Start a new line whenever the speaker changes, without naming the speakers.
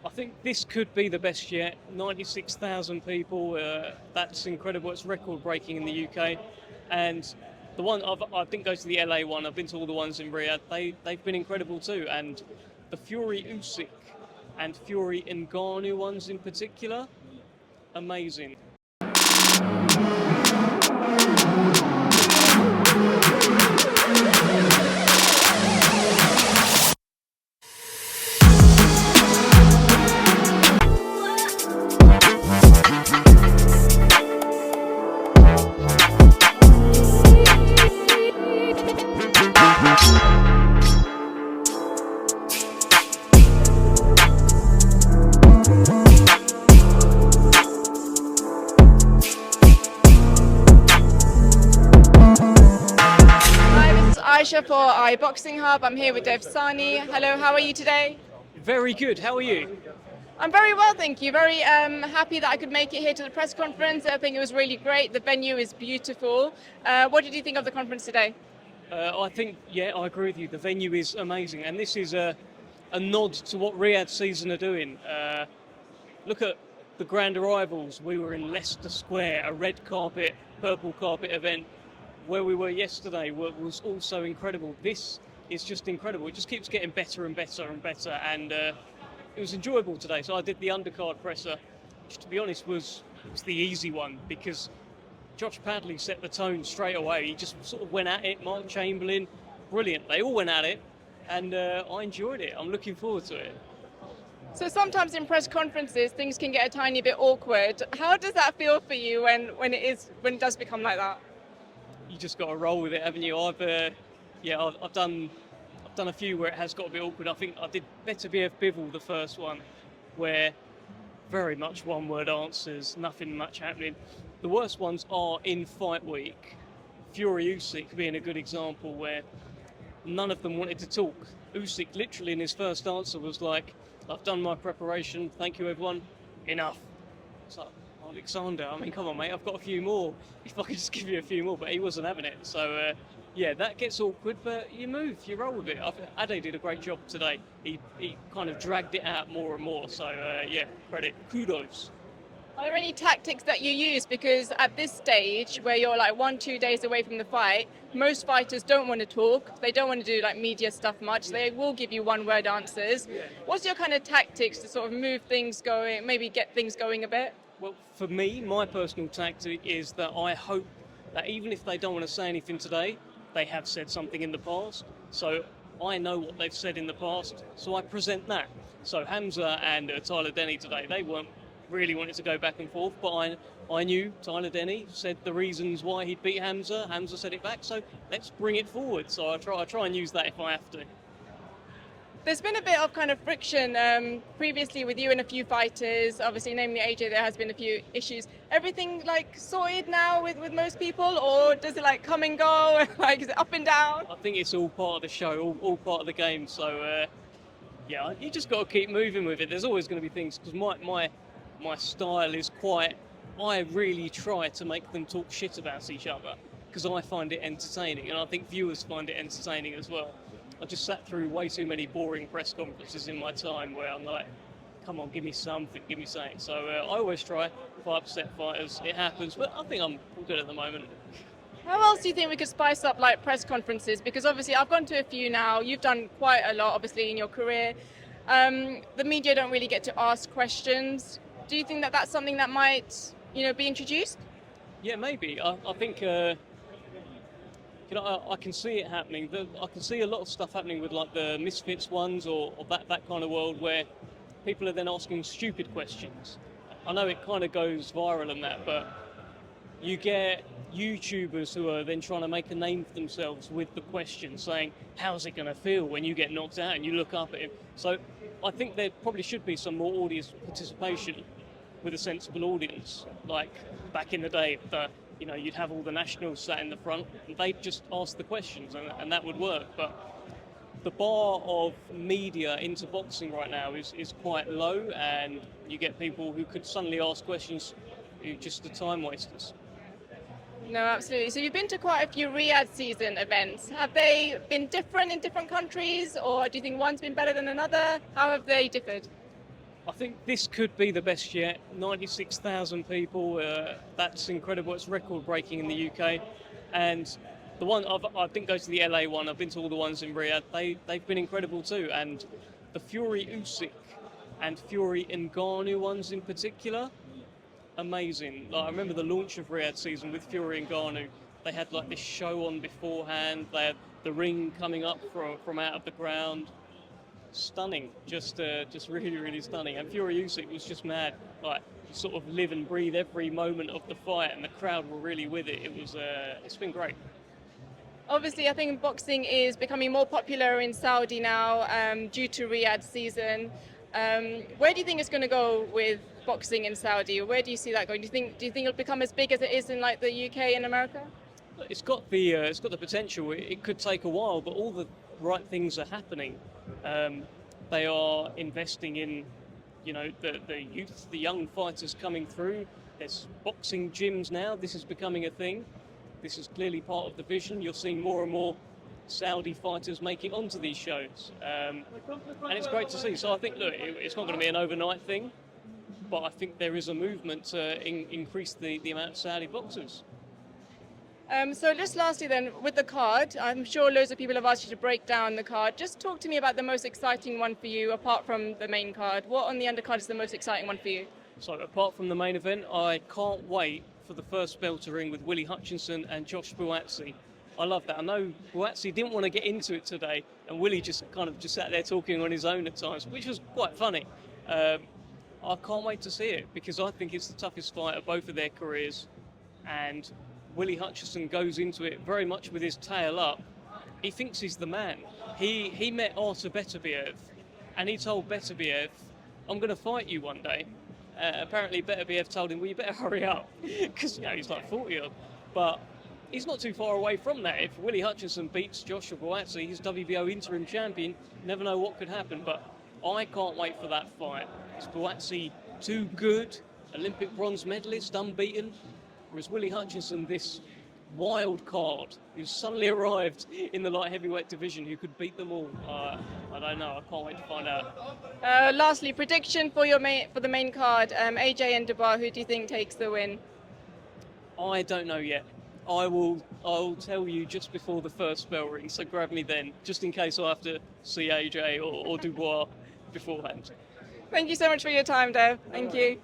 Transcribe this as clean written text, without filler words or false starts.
I think this could be the best yet. 96,000 people, that's incredible. It's record-breaking in the UK. And the one, I didn't go to the LA one, I've been to all the ones in Riyadh. They've been incredible too. And the Fury Usyk and Fury Ngannou ones in particular, amazing.
Aiysha for iBoxingHub. I'm here with Sahni. Hello, how are you today?
Very good. How are you?
I'm very well, thank you. Very happy that I could make it here to the press conference. I think it was really great. The venue is beautiful. What did you think of the conference today?
I think, yeah, I agree with you. The venue is amazing, and this is a nod to what Riyadh season are doing. Look at the grand arrivals. We were in Leicester Square, a red carpet, purple carpet event. Where we were yesterday was also incredible. This is just incredible. It just keeps getting better and better and better, and it was enjoyable today. So I did the undercard presser, which, to be honest, was the easy one, because Josh Padley set the tone straight away. He just sort of went at it. Mark Chamberlain, brilliant. They all went at it, and I enjoyed it. I'm looking forward to it.
So sometimes in press conferences, things can get a tiny bit awkward. How does that feel for you when it does become like that?
You just got to roll with it, haven't you? I've done a few where it has got a bit awkward. I think I did Better BF Bivol, the first one, where very much one-word answers, nothing much happening. The worst ones are in fight week. Fury Usyk being a good example, where none of them wanted to talk. Usyk literally in his first answer was like, "I've done my preparation, thank you everyone, enough." It's like, Alexander, I mean, come on, mate, I've got a few more. If I could just give you a few more, but he wasn't having it. So, yeah, that gets awkward, but you move, you roll with it. I think Ade did a great job today. He kind of dragged it out more and more. So, yeah, credit, kudos.
Are there any tactics that you use? Because at this stage, where you're like 1-2 days away from the fight, most fighters don't want to talk. They don't want to do like media stuff much. They will give you one-word answers.
Yeah.
What's your kind of tactics to sort of move things going, maybe get things going a bit?
Well, for me, my personal tactic is that I hope that even if they don't want to say anything today, they have said something in the past. So I know what they've said in the past, so I present that. So Hamza and Tyler Denny today, they weren't really wanting to go back and forth, but I knew Tyler Denny said the reasons why he'd beat Hamza. Hamza said it back, so let's bring it forward. So I try and use that if I have to.
There's been a bit of kind of friction previously with you and a few fighters, obviously namely AJ. There has been a few issues. Everything like sorted now with most people, or does it like come and go? Like, is it up and down?
I think it's all part of the show, all part of the game. So yeah, you just got to keep moving with it. There's always going to be things, because my style is quite, I really try to make them talk shit about each other, because I find it entertaining, and I think viewers find it entertaining as well. I just sat through way too many boring press conferences in my time where I'm like, come on, give me something. So I always try. If I upset fighters, it happens, but I think I'm good at the moment.
How else do you think we could spice up like press conferences? Because obviously I've gone to a few now. You've done quite a lot, obviously, in your career. The media don't really get to ask questions. Do you think that that's something that might, be introduced?
Yeah, maybe. I think I can see it happening. I can see a lot of stuff happening with like the Misfits ones or that kind of world, where people are then asking stupid questions. I know it kind of goes viral and that, but you get YouTubers who are then trying to make a name for themselves with the question, saying, how's it going to feel when you get knocked out? And you look up at him. So I think there probably should be some more audience participation with a sensible audience. Like back in the day, you'd have all the nationals sat in the front, and they'd just ask the questions, and that would work. But the bar of media into boxing right now is quite low, and you get people who could suddenly ask questions who just the time wasters.
No, absolutely. So you've been to quite a few Riyadh season events. Have they been different in different countries, or do you think one's been better than another? How have they differed?
I think this could be the best yet. 96,000 people. That's incredible. It's record breaking in the UK. And the one I didn't go to the LA one. I've been to all the ones in Riyadh. They've been incredible too. And the Fury Usyk and Fury Ngannou ones in particular, amazing. Like, I remember the launch of Riyadh season with Fury Ngannou. They had like this show on beforehand. They had the ring coming up from out of the ground. Stunning, just really, really stunning. And Fury Usyk was just mad. Like, you sort of live and breathe every moment of the fight, and the crowd were really with it. It's been great.
Obviously, I think boxing is becoming more popular in Saudi now due to Riyadh season. Where do you think it's going to go with boxing in Saudi? Where do you see that going? Do you think it'll become as big as it is in like the UK and America?
It's got the potential. It could take a while, but all the right things are happening. They are investing in, the youth, the young fighters coming through. There's boxing gyms now. This is becoming a thing. This is clearly part of the vision. You're seeing more and more Saudi fighters making onto these shows, and it's great to see. So I think, look, it's not going to be an overnight thing, but I think there is a movement to increase the amount of Saudi boxers.
So just lastly then, with the card, I'm sure loads of people have asked you to break down the card. Just talk to me about the most exciting one for you, apart from the main card. What on the undercard is the most exciting one for you?
So apart from the main event, I can't wait for the first bell to ring with Willie Hutchinson and Josh Buatsi. I love that. I know Buatsi didn't want to get into it today, and Willie just sat there talking on his own at times, which was quite funny. I can't wait to see it, because I think it's the toughest fight of both of their careers, and Willie Hutchinson goes into it very much with his tail up. He thinks he's the man. He met Artur Beterbiev, and he told Beterbiev, "I'm going to fight you one day." Apparently Beterbiev told him, "Well, you better hurry up," because he's like 40 odd. But he's not too far away from that. If Willie Hutchinson beats Joshua Buatsi, he's WBO interim champion. Never know what could happen, but I can't wait for that fight. Is Buatsi too good? Olympic bronze medalist, unbeaten? Or is Willie Hutchinson this wild card who's suddenly arrived in the light heavyweight division who could beat them all? I don't know. I can't wait to find out.
Lastly, prediction for the main card, AJ and Dubois. Who do you think takes the win?
I don't know yet. I'll tell you just before the first bell rings, so grab me then, just in case I have to see AJ or Dubois beforehand.
Thank you so much for your time, Dev. Thank you.